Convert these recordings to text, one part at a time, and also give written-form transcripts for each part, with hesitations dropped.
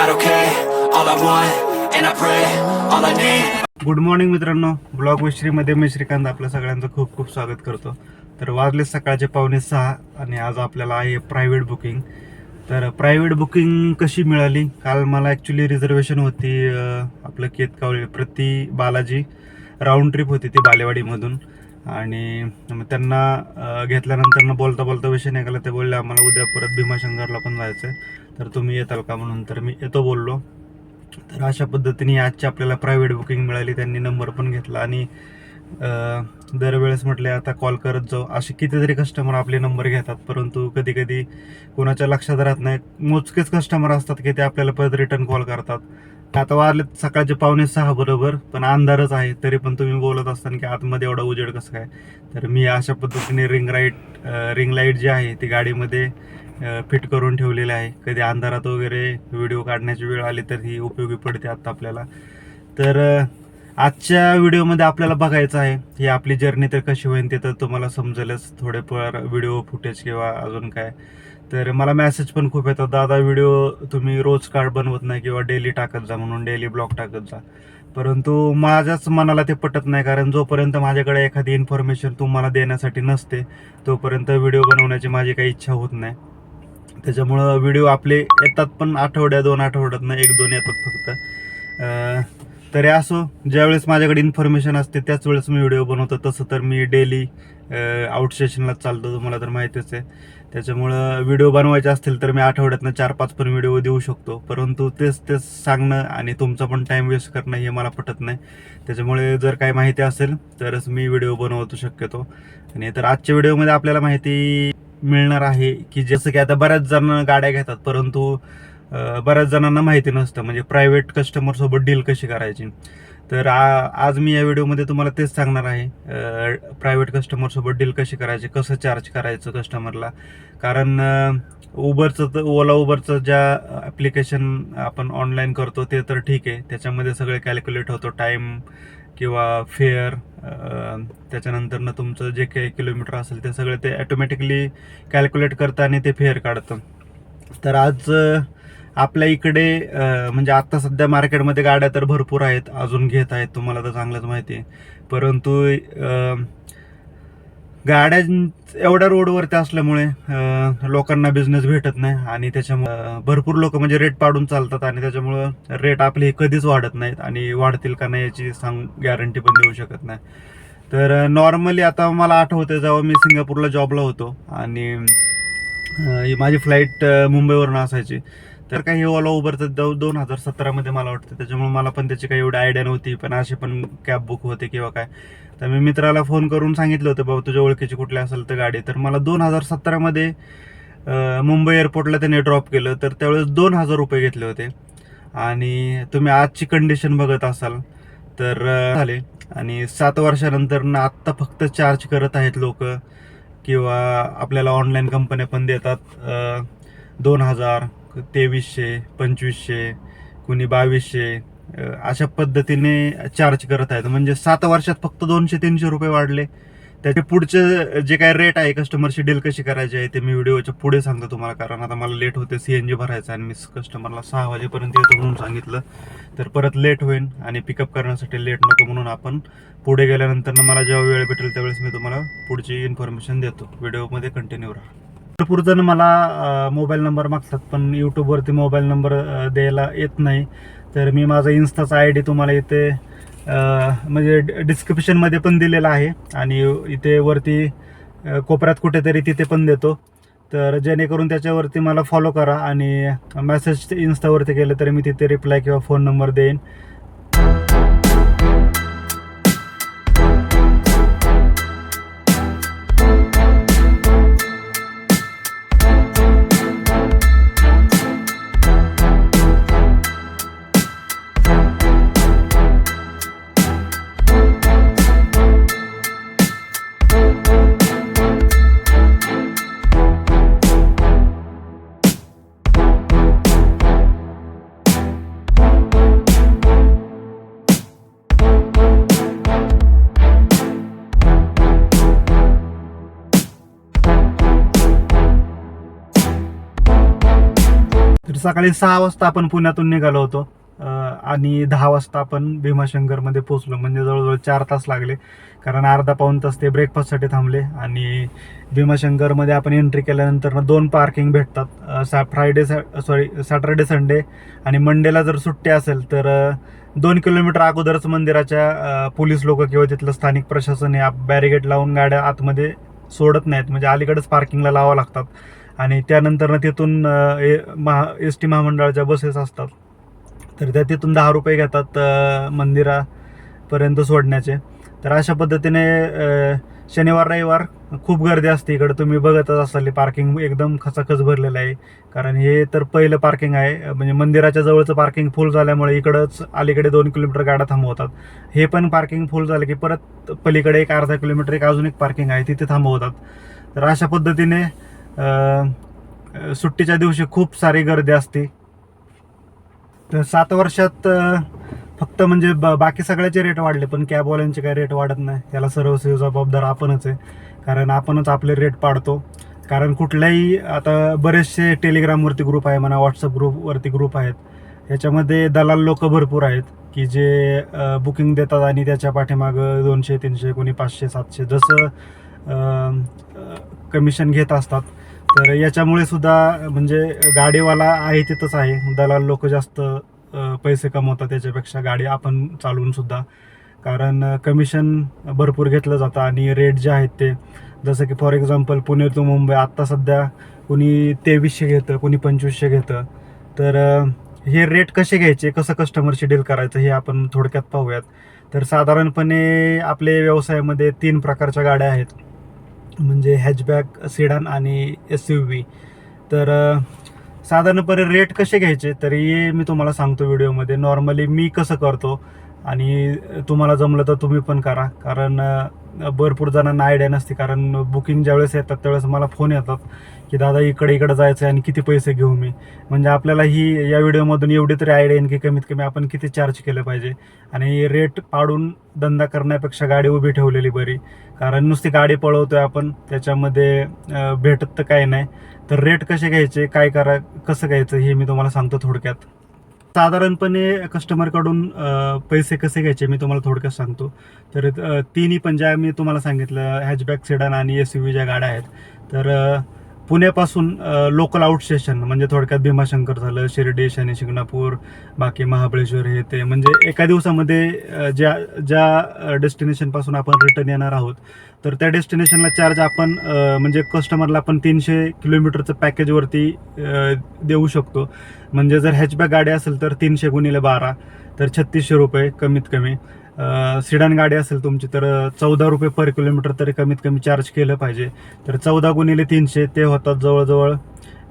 not okay. All I want, and I pray, all I need. Good morning मित्रांनो, blog विश्रीमध्ये मी श्रीकांत आपल्या सगळ्यांचं खूप खूप स्वागत करतो. तर वाजले सकाळचे 5:45 आणि आज आपल्याला आहे प्रायव्हेट बुकिंग. तर प्रायव्हेट बुकिंग कशी मिळाली? काल मला ॲक्च्युली रिझर्वेशन होती आपलं केतकावळी प्रति बालाजी राऊंड ट्रिप होती ती बालेवाडीमधून. आणि मग त्यांना घेतल्यानंतर बोलता बोलता विषय निघाला. ते बोलले आम्हाला उद्या परत भीमाशंकरला पण जायचं आहे, तर तुम्ही येताल का म्हणून. तर मी येतो बोललो. तर अशा पद्धतीने आजची आपल्याला प्रायव्हेट बुकिंग मिळाली. त्यांनी नंबर पण घेतला आणि दरवेळेस म्हटले आता कॉल करत जाऊ. असे कितीतरी कस्टमर आपले नंबर घेतात, परंतु कधी कधी कोणाच्या लक्षात राहत नाही. मोजकेच कस्टमर असतात की ते आपल्याला परत रिटर्न कॉल करतात. आता वाजले सकाळचे 5:45 बरोबर, पण अंधारच आहे तरी पण तुम्ही बोलत असताना की आतमध्ये एवढा उजेड कसं काय. तर मी अशा पद्धतीने रिंग लाईट जी आहे ती गाडीमध्ये फिट करून ठेवलेले आहे. कधी अंधारात वगैरे व्हिडिओ काढण्याची वेळ आली तर ही उपयोगी पडते आता आपल्याला. तर आजच्या व्हिडिओमध्ये आपल्याला बघायचं आहे ही आपली जर्नी तर कशी होईल ते तर तुम्हाला समजेलच थोडेफार व्हिडिओ फुटेज किंवा अजून काय. तर मला मेसेज पण खूप येतात, दादा व्हिडिओ तुम्ही रोज कार्ड बनवत नाही किंवा डेली टाकत जा म्हणून, डेली ब्लॉग टाकत जा. परंतु माझ्याच मनाला ते पटत नाही, कारण जोपर्यंत माझ्याकडे एखादी इन्फॉर्मेशन तुम्हाला देण्यासाठी नसते तोपर्यंत व्हिडिओ बनवण्याची माझी काही इच्छा होत नाही. त्याच्यामुळं व्हिडिओ आपले येतात पण दोन आठवड्यातनं 1-2 येतात फक्त. तरी असो, ज्यावेळेस माझ्याकडे इन्फॉर्मेशन असते त्याच वेळेस मी व्हिडिओ बनवतो. तसं तर मी डेली आउट स्टेशनलाच चालतो, तुम्हाला तर माहितीच आहे. त्याच्यामुळं व्हिडिओ बनवायचे असतील तर मी आठवड्यातनं 4-5 पण व्हिडिओ देऊ शकतो. परंतु तेच सांगणं आणि तुमचा पण टाईम वेस्ट करणं हे मला पटत नाही. त्याच्यामुळे जर काही माहिती असेल तरच मी व्हिडिओ बनवतो शक्यतो. आणि तर आजच्या व्हिडिओमध्ये आपल्याला माहिती मिळणार आहे की जसं की आता बऱ्याच जण गाड्या घेतात, परंतु बऱ्याच जणांना माहिती नसतं म्हणजे प्रायव्हेट कस्टमरसोबत डील कशी करायची. तर आज मी या व्हिडिओमध्ये तुम्हाला तेच सांगणार आहे, प्रायव्हेट कस्टमरसोबत डील कशी करायची, कसं चार्ज करायचं कस्टमरला. कारण ओला उबरचं ज्या ॲप्लिकेशन आपण ऑनलाईन करतो ते तर ठीक आहे, त्याच्यामध्ये सगळे कॅल्क्युलेट होतो टाईम किंवा फेअर. त्याच्यानंतरनं तुमचं जे काही किलोमीटर असेल ते सगळं ते ॲटोमॅटिकली कॅल्क्युलेट करतं आणि ते फेअर काढतं. तर आज आपल्या इकडे म्हणजे आत्ता सध्या मार्केटमध्ये गाड्या तर भरपूर आहेत, अजून घेत आहेत, तुम्हाला तर चांगलंच माहिती आहे. परंतु गाड्या एवढ्या रोडवरती असल्यामुळे लोकांना बिझनेस भेटत नाही आणि त्याच्यामुळे भरपूर लोक म्हणजे रेट पाडून चालतात आणि त्याच्यामुळं रेट आपले कधीच वाढत नाहीत आणि वाढतील का नाही याची गॅरंटी पण देऊ शकत नाही. तर नॉर्मली आता मला आठवतं जेव्हा मी सिंगापूरला जॉबला होतो आणि माझी फ्लाईट मुंबईवरून असायची, तर काही ओला उबरचं 2017 मला वाटतं. त्याच्यामुळे मला पण त्याची काही एवढी आयडिया नव्हती, पण असे पण कॅब बुक होते किंवा काय. तर मी मित्राला फोन करून सांगितलं होतं, बाबा तुझ्या ओळखीची कुठली असेल तर गाडी. तर मला 2017 मुंबई एअरपोर्टला त्याने ड्रॉप केलं. तर त्यावेळेस 2,000 रुपये घेतले होते. आणि तुम्ही आजची कंडिशन बघत असाल तर झाले. आणि 7 वर्षानंतर आत्ता फक्त चार्ज करत आहेत लोक किंवा आपल्याला ऑनलाईन कंपन्या पण देतात 2,000, 2,300, 2,500, कुणी 2,200 अशा पद्धतीने चार्ज करत आहेत. म्हणजे 7 वर्षात फक्त 200-300 रुपये वाढले. त्याचे पुढचे जे काही रेट आहे, कस्टमरशी डील कशी करायची आहे ते मी व्हिडिओच्या पुढे सांगतो तुम्हाला. कारण आता मला लेट होते, CNG भरायचं आणि मी कस्टमरला 6 वाजेपर्यंत येतो म्हणून सांगितलं, तर परत लेट होईल आणि पिकअप करण्यासाठी लेट नको म्हणून आपण पुढे गेल्यानंतर मला जेव्हा वेळ भेटेल त्यावेळेस मी तुम्हाला पुढची इन्फॉर्मेशन देतो. व्हिडिओमध्ये कंटिन्यू राहा. भरपूर जण मला मोबाईल नंबर मागतात, पण यूट्यूबवरती मोबाईल नंबर द्यायला येत नाही. तर मी माझा इन्स्टाचा ID तुम्हाला इथे म्हणजे डिस्क्रिप्शनमध्ये पण दिलेला आहे आणि इथे वरती कोपऱ्यात कुठेतरी तिथे पण देतो. तर जेणेकरून त्याच्यावरती मला फॉलो करा आणि मेसेज इन्स्टावरती केलं तरी मी तिथे रिप्लाय किंवा फोन नंबर देईन. सकाळी 6 वाजता आपण पुण्यातून निघालो होतो आणि 10 वाजता आपण भीमाशंकरमध्ये पोहोचलो. म्हणजे जवळजवळ 4 तास लागले, कारण अर्धा पाऊण तास ते ब्रेकफास्टसाठी थांबले. आणि भीमाशंकरमध्ये आपण एंट्री केल्यानंतर 2 पार्किंग भेटतात. सॅटर्डे संडे आणि मंडेला जर सुट्टी असेल तर 2 किलोमीटर अगोदरच मंदिराच्या पोलीस लोक किंवा तिथलं स्थानिक प्रशासन हे बॅरिगेड लावून गाड्या आतमध्ये सोडत नाहीत. म्हणजे अलीकडेच पार्किंगला लावावं लागतात. आणि त्यानंतर तिथून एस टी महामंडळाच्या बसेस असतात, तर त्या तिथून 10 रुपये घेतात मंदिरापर्यंत सोडण्याचे. तर अशा पद्धतीने शनिवार रविवार खूप गर्दी असते इकडं. तुम्ही बघतच असाल पार्किंग एकदम खचाखच भरलेलं आहे, कारण हे तर पहिलं पार्किंग आहे. म्हणजे मंदिराच्या जवळचं पार्किंग फुल झाल्यामुळे इकडंच अलीकडे 2 किलोमीटर गाड्या थांबवतात. हे पण पार्किंग फुल झालं की परत पलीकडे एक अर्धा किलोमीटर अजून एक पार्किंग आहे, तिथे थांबवतात. तर अशा पद्धतीने सुट्टीच्या दिवशी खूप सारी गर्दी असते. तर 7 वर्षात फक्त म्हणजे बाकी सगळ्याचे रेट वाढले, पण कॅबवाल्यांचे काही रेट वाढत नाही. त्याला सर्वस्वी जबाबदार आपणच आहे, कारण आपणच आपले रेट पाडतो. कारण कुठल्याही आता बरेचसे टेलिग्रामवरती ग्रुप आहे म्हणा, व्हॉट्सअप ग्रुपवरती ग्रुप आहेत, याच्यामध्ये दलाल लोक भरपूर आहेत की जे बुकिंग देतात आणि त्याच्या पाठीमागं 200, 300, कोणी 500, 700 जसं कमिशन घेत असतात. तर याच्यामुळे सुद्धा म्हणजे गाडीवाला आहे तिथंच आहे, दलाल लोक जास्त पैसे कमवतात त्याच्यापेक्षा गाडी आपण चालवून सुद्धा. कारण कमिशन भरपूर घेतलं जातं आणि रेट जे आहेत ते, जसं की for example Pune to Mumbai आत्ता सध्या कोणी 2300 घेतं, कोणी 2500 घेतं. तर हे रेट कसे घ्यायचे, कसं कस्टमरशी डील करायचं हे आपण थोडक्यात पाहूयात. तर साधारणपणे आपले व्यवसायामध्ये 3 प्रकारच्या गाड्या आहेत, म्हणजे हॅचबॅक, सिडान आणि SUV. तर साधारणपणे रेट कसे घ्यायचे तर हे मी तुम्हाला सांगतो व्हिडिओमध्ये. नॉर्मली मी कसं करतो आणि तुम्हाला जमलं तर तुम्ही पण करा, कारण भरपूर जणांना आयडिया नसते. कारण बुकिंग ज्यावेळेस येतात त्यावेळेस मला फोन येतात की दादा इकडे जायचं आहे आणि किती पैसे घेऊ मी. म्हणजे आपल्याला ही या व्हिडिओमधून एवढी तरी आयडिया येईल की कमीत कमी आपण किती चार्ज केलं पाहिजे. आणि रेट पाडून धंदा करण्यापेक्षा गाडी उभी ठेवलेली बरी, कारण नुसती गाडी पळवतोय आपण, त्याच्यामध्ये भेटत तर काही नाही. तर रेट कसे घ्यायचे, काय कसं घ्यायचं हे मी तुम्हाला सांगतो थोडक्यात. साधारणपणे कस्टमरकडून पैसे कसे घ्यायचे मी तुम्हाला थोडक्यात सांगतो. तर तिन्ही पण ज्या मी तुम्हाला सांगितलं, हॅचबॅक, सिडान आणि SUV ज्या गाड्या आहेत, तर पुण्यापासून लोकल आउट स्टेशन म्हणजे थोडक्यात भीमाशंकर झालं, शिर्डी, शनी शिंगणापूर, बाकी महाबळेश्वर, हे ते म्हणजे एका दिवसामध्ये ज्या डेस्टिनेशनपासून आपण रिटर्न येणार आहोत, तर त्या डेस्टिनेशनला चार्ज आपण म्हणजे कस्टमरला आपण 300 किलोमीटरचं पॅकेजवरती देऊ शकतो. म्हणजे जर हॅचबॅक गाडी असेल तर 300 × 12 तर 3600 रुपये कमीत कमी. सिडान गाडी असेल तुमची तर 14 रुपये पर किलोमीटर तरी कमीत कमी चार्ज केलं पाहिजे. तर 14 × 300 ते होतात जवळजवळ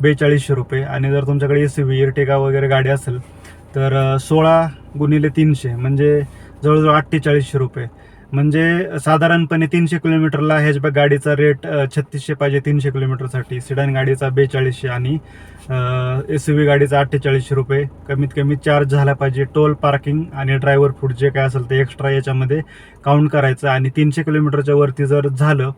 4200 रुपये. आणि जर तुमच्याकडे SUV, इर्टिगा वगैरे गाडी असेल तर 16 × 300 म्हणजे जवळजवळ 4800 रुपये. म्हणजे साधारणपणे 300 किलोमीटरला हॅचबॅक गाडीचा रेट 3600 पाहिजे 300 किलोमीटरसाठी, सिडान गाडीचा 4200 आणि SUV गाडीचा 4800 रुपये कमीत कमी चार्ज झाला पाहिजे. टोल, पार्किंग आणि ड्रायव्हर फूड जे काय असेल ते एक्स्ट्रा याच्यामध्ये काउंट करायचं. आणि 300 किलोमीटरच्या वरती जर झालं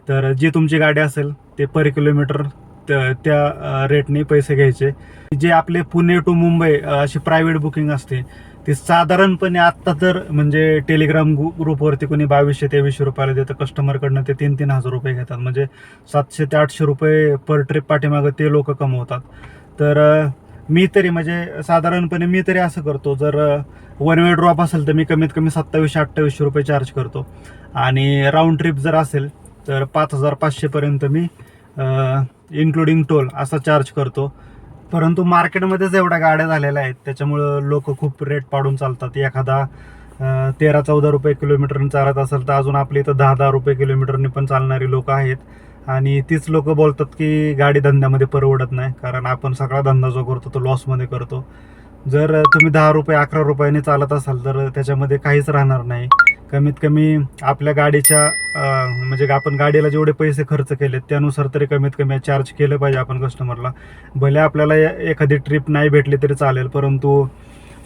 तर जी तुमची गाडी असेल ते पर किलोमीटर त्या रेटने पैसे घ्यायचे. जे आपले पुणे टू मुंबई अशी प्रायव्हेट बुकिंग असते ते साधारणपणे आत्ता तर म्हणजे टेलिग्राम ग्रुपवरती कोणी 2200-2300 रुपयाला देतं, कस्टमरकडनं ते 3-3 हजार रुपये घेतात. म्हणजे 700 ते 800 रुपये पर ट्रिप पाठीमागं ते लोक कमवतात. तर मी तरी म्हणजे साधारणपणे मी तरी असं करतो, जर वन वे ड्रॉप असेल तर मी कमीत कमी 2700-2800 रुपये चार्ज करतो. आणि राऊंड ट्रिप जर असेल तर 5500 पर्यंत मी इन्क्लुडिंग टोल असा चार्ज करतो. परंतु मार्केटमध्येच एवढ्या गाड्या झालेल्या आहेत त्याच्यामुळं लोक खूप रेट पाडून चालतात. एखादा 13-14 रुपये किलोमीटरने चालत असेल तर अजून आपल्या इथं 10-10 रुपये किलोमीटरने पण चालणारी लोक आहेत. आणि तीच लोक बोलतात की गाडी धंद्यामध्ये परवडत नाही, कारण आपण सगळा धंदा जो करतो तो लॉसमध्ये करतो. जर तुम्ही 10 रुपये 11 रुपयाने चालत असाल तर त्याच्यामध्ये काहीच राहणार नाही. कमीत कमी आपल्या गाडीच्या म्हणजे आपण गाडीला जेवढे पैसे खर्च केले त्यानुसार तरी कमीत कमी चार्ज केलं पाहिजे आपण कस्टमरला. भले आपल्याला एखादी ट्रिप नाही भेटली तरी चालेल, परंतु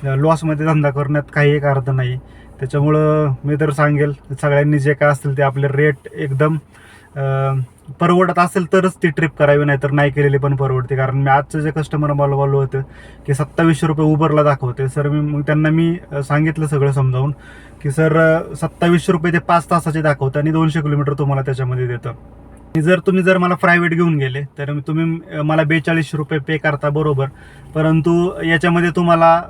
लॉसमध्ये धंदा करण्यात काही एक अर्थ नाही. त्याच्यामुळं मी तर सांगेल सगळ्यांनी जे काय असतील ते आपले रेट एकदम परवडत असेल तरच ती ट्रिप करावी, नाही तर नाही केलेली पण परवडते. कारण मी आजचं जे कस्टमर मला बोललं होतं की 2700 रुपये उबरला दाखवते. सर मग त्यांना मी सांगितलं सगळं समजावून की सर 2700 रुपये ते 5 तासाचे दाखवतं आणि 200 किलोमीटर तुम्हाला त्याच्यामध्ये देतं. जर तुम्ही मला प्रायव्हेट घेऊन गेले तर तुम्ही मला 4200 रुपये पे करता, बरोबर. परंतु याच्यामध्ये तुम्हाला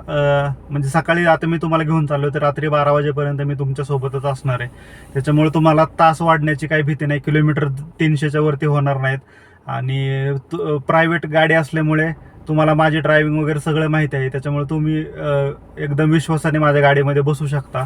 म्हणजे सकाळी आता मी तुम्हाला घेऊन चाललो तर रात्री 12 वाजेपर्यंत मी तुमच्यासोबतच असणार आहे. त्याच्यामुळे तुम्हाला तास वाढण्याची काही भीती नाही, किलोमीटर 300च्या वरती होणार नाहीत. आणि प्रायव्हेट गाडी असल्यामुळे तुम्हाला माझी ड्रायव्हिंग वगैरे सगळं माहिती आहे. त्याच्यामुळे तुम्ही एकदम विश्वासाने माझ्या गाडीमध्ये बसू शकता.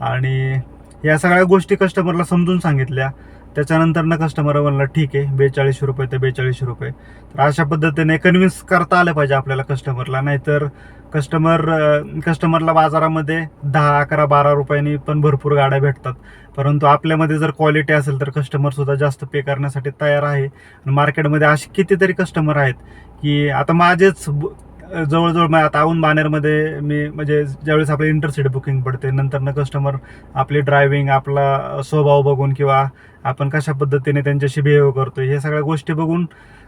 आणि या सगळ्या गोष्टी कस्टमरला समजून सांगितल्या. त्याच्यानंतर कस्टमर म्हणला ठीक आहे 4200 रुपये ते 4200 रुपये. तर अशा पद्धतीने कन्व्हिन्स करता आलं पाहिजे आपल्याला कस्टमरला, नाहीतर कस्टमरला बाजारामध्ये 10, 11, 12 रुपयांनी पण भरपूर गाड्या भेटतात. परंतु आपल्यामध्ये जर क्वालिटी असेल तर कस्टमर सुद्धा जास्त पे करण्यासाठी तयार आहे. आणि मार्केटमध्ये असे कितीतरी कस्टमर आहेत की आता माझेच जवळजवळ आता औंध बाणेरमध्ये मी म्हणजे ज्यावेळेस आपली इंटरसिटी बुकिंग पडते, नंतर कस्टमर आपली ड्रायव्हिंग, आपला स्वभाव बघून किंवा आपण कशा पद्धतीने त्यांच्याशी बिहेव करतोय हे सगळ्या गोष्टी बघून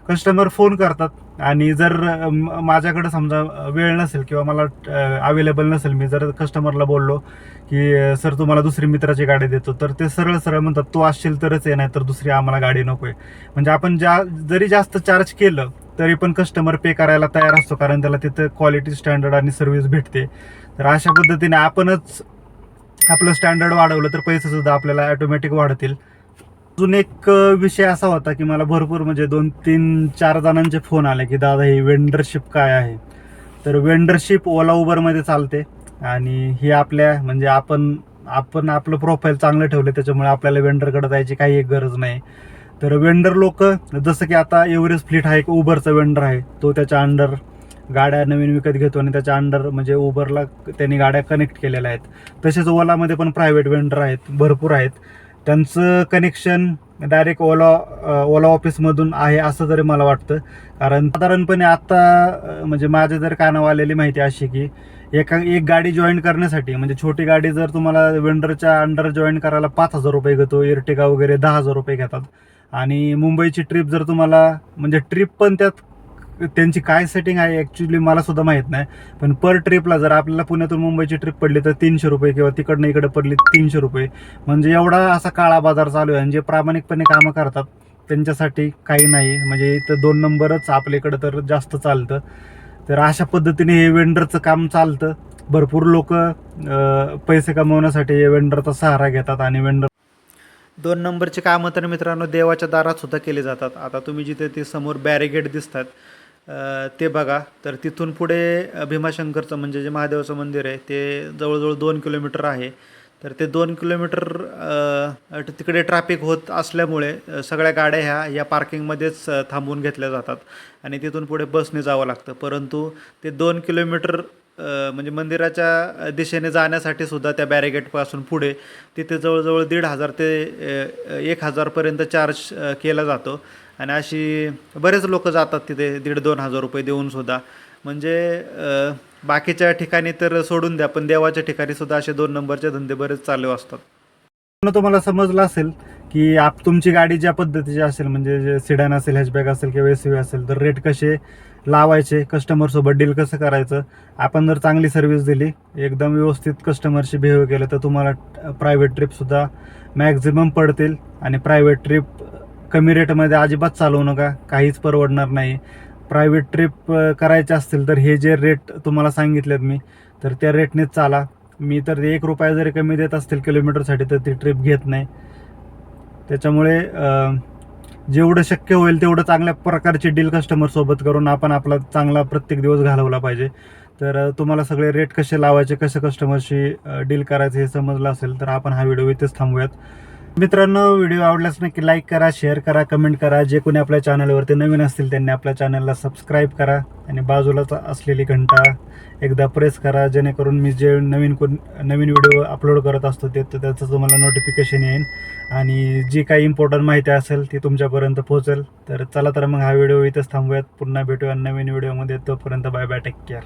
कस्टमर फोन करतात. आणि जर माझ्याकडे समजा वेळ नसेल किंवा मला अवेलेबल नसेल, मी जर कस्टमरला बोललो की सर तुम्हाला दुसरी मित्राची गाडी देतो, तर ते सरळ सरळ म्हणतात तू असशील तरच आहे, नाही तर दुसरी आम्हाला गाडी नको आहे. म्हणजे आपण जरी जास्त चार्ज केलं तरी पण कस्टमर पे करायला तयार असतो, कारण त्याला तिथं क्वालिटी, स्टँडर्ड आणि सर्व्हिस भेटते. तर अशा पद्धतीने आपणच आपलं स्टँडर्ड वाढवलं तर पैसे सुद्धा आपल्याला ऑटोमॅटिक वाढतील. अजून एक विषय असा होता की मला भरपूर म्हणजे 2-3-4 जणांचे फोन आले की दादा ही वेंडरशिप काय आहे. तर वेंडरशिप ओला उबरमध्ये चालते आणि ही आपल्या म्हणजे आपण आपलं प्रोफाईल चांगलं ठेवलं त्याच्यामुळे आपल्याला वेंडरकडे जायची काही एक गरज नाही. तर वेंडर लोक जसं की आता एव्हरेस्ट फ्लीट हा एक उबरचा वेंडर आहे, तो त्याच्या अंडर गाड्या नवीन विकत घेतो आणि त्याच्या अंडर म्हणजे उबरला त्यांनी गाड्या कनेक्ट केलेल्या आहेत. तसेच ओलामध्ये पण प्रायव्हेट वेंडर आहेत, भरपूर आहेत. त्यांचं कनेक्शन डायरेक्ट ओला ऑफिसमधून आहे असं तरी मला वाटतं. कारण साधारणपणे आता म्हणजे माझ्या जर कानावर आलेली माहिती अशी की एक गाडी जॉईन करण्यासाठी म्हणजे छोटी गाडी जर तुम्हाला वेंडरच्या अंडर जॉईन करायला 5000 रुपये घेतो, इर्टिगा वगैरे 10,000 रुपये घेतात. आणि मुंबईची ट्रिप जर तुम्हाला म्हणजे ट्रिप पण त्यात त्यांची काय सेटिंग आहे ॲक्च्युली मला सुद्धा माहीत नाही, पण पर ट्रिपला जर आपल्याला पुण्यातून मुंबईची ट्रिप पडली तर 300 रुपये किंवा तिकडनं इकडे पडली 300 रुपये. म्हणजे एवढा असा काळा बाजार चालू आहे. आणि जे प्रामाणिकपणे कामं करतात त्यांच्यासाठी काही नाही, म्हणजे इथं 2 नंबरच आपल्याकडं तर जास्त चालतं. तर अशा पद्धतीने हे वेंडरचं काम चालतं. भरपूर लोक पैसे कमवण्यासाठी वेंडरचा सहारा घेतात आणि वेंडर 2 नंबरचे कामं तर मित्रांनो देवाच्या दारात सुद्धा केले जातात. आता तुम्ही जिथे ते समोर बॅरिगेड दिसतात ते बघा, तर तिथून पुढे भीमाशंकरचं म्हणजे जे महादेवाचं मंदिर आहे ते जवळजवळ 2 किलोमीटर आहे. तर ते 2 किलोमीटर तिकडे ट्रॅफिक होत असल्यामुळे सगळ्या गाड्या या पार्किंगमध्येच थांबवून घेतल्या जातात आणि तिथून पुढे बसने जावं लागतं. परंतु ते 2 किलोमीटर म्हणजे मंदिराच्या दिशेने जाण्यासाठी सुद्धा त्या बॅरिगेटपासून पुढे तिथे जवळजवळ 1,500 ते 1,000पर्यंत चार्ज केला जातो. आणि अशी बरेच लोक जातात तिथे 1,500-2,000 रुपये देऊनसुद्धा. म्हणजे बाकीच्या ठिकाणी तर सोडून द्या, पण देवाच्या ठिकाणी सुद्धा असे 2 नंबरचे धंदे बरेच चालू असतात. तुम्हाला समजलं असेल की तुमची गाडी ज्या पद्धतीची असेल म्हणजे जे सिडॅन असेल, हॅचबॅक असेल किंवा एस असेल, तर रेट कसे लावायचे, कस्टमरसोबत डील कसं करायचं. आपण जर चांगली सर्व्हिस दिली, एकदम व्यवस्थित कस्टमरशी बिहेव केलं तर तुम्हाला प्रायव्हेट ट्रिपसुद्धा मॅक्झिमम पडतील. आणि प्रायव्हेट ट्रिप कमी रेटमध्ये अजिबात चालवू नका, काहीच परवडणार नाही. प्रायव्हेट ट्रिप करायचे असतील तर हे जे रेट तुम्हाला सांगितलेत मी, तर त्या रेटनेच चाला. मी तर 1 रुपया जरी कमी देत असतील किलोमीटरसाठी तर ती ट्रिप घेत नाही. त्याच्यामुळे जेवढं शक्य होईल तेवढं चांगल्या प्रकारची डील कस्टमरसोबत करून आपण आपला चांगला प्रत्येक दिवस घालवला पाहिजे. तर तुम्हाला सगळे रेट कसे लावायचे, कसं कस्टमरशी डील करायचं हे समजलं असेल तर आपण हा व्हिडिओ इथेच थांबूयात. मित्रांनो, व्हिडिओ आवडल्यास नक्की लाईक करा, शेअर करा, कमेंट करा. जे कोणी आपल्या चॅनलवरती नवीन असतील त्यांनी आपल्या चॅनलला सबस्क्राईब करा आणि बाजूलाच असलेली घंटा एकदा प्रेस करा, जेणेकरून मी जे नवीन व्हिडिओ अपलोड करत असतो त्याचं तुम्हाला नोटिफिकेशन येईल आणि जी काही इम्पॉर्टंट माहिती असेल ती तुमच्यापर्यंत पोहोचेल. तर चला तर मग हा व्हिडिओ इथेच थांबूयात. पुन्हा भेटूया नवीन व्हिडिओमध्ये. तोपर्यंत बाय बाय, टेक केअर.